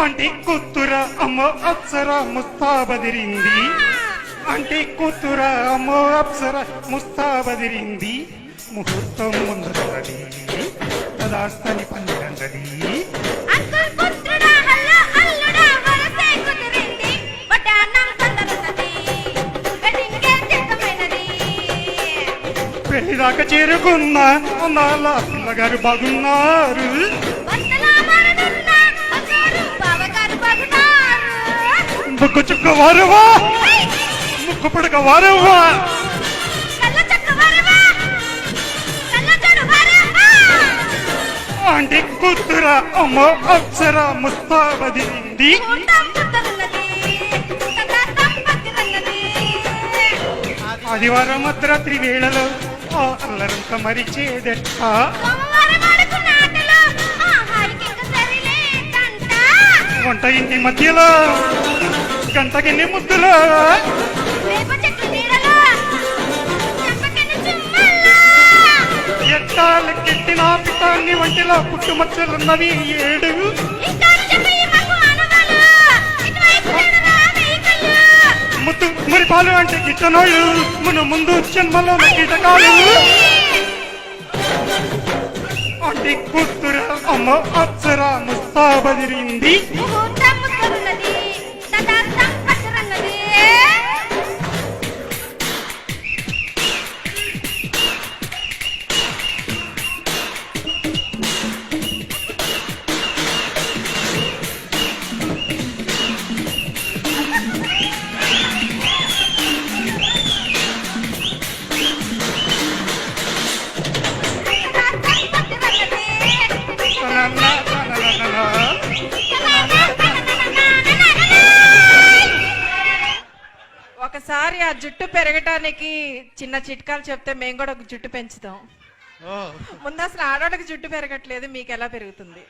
అంటే కూతుర అమ్మ అప్సర ముస్తాబదిరింది. అంటే కూతుర అమ్మ అప్సర ముస్తాబదిరింది. ముహూర్తం ముందున్నది తదాస్తని పందిరన్నది. పెళ్లిదాకా చేరుకున్న అన్నాళ్ళ పిల్లగారు బాగున్నారు. ముగ్గు చుక్క వారవా ముక్కు పుడక వారవా అంటే కూతుర అమ్మ అప్సర ముస్తాబదిరింది. ఆదివారం అర్ధరాత్రి వేళలో ఆ అల్లరంత మరిచేదెట్ట. వంట ఇంటి మధ్యలో గంటకిన్ని ముద్దులో ఎట్టాలెక్కెట్టిన పితాన్ని వంటిలో పుట్టుమచ్చలున్నవి 7. ముద్దు మురిపాలు అంటే గిట్టనోళ్ళు మన ముందు జన్మలో కీటకాలు. అంటే కూతుర అమ్మ అప్సర ముస్తాబదిరింది. ఒకసారి ఆ జుట్టు పెరగటానికి చిన్న చిట్కాలు చెప్తే మేము కూడా ఒక జుట్టు పెంచుతాం. ముందు అసలు ఆడవాళ్ళకి జుట్టు పెరగట్లేదు, మీకు ఎలా పెరుగుతుంది?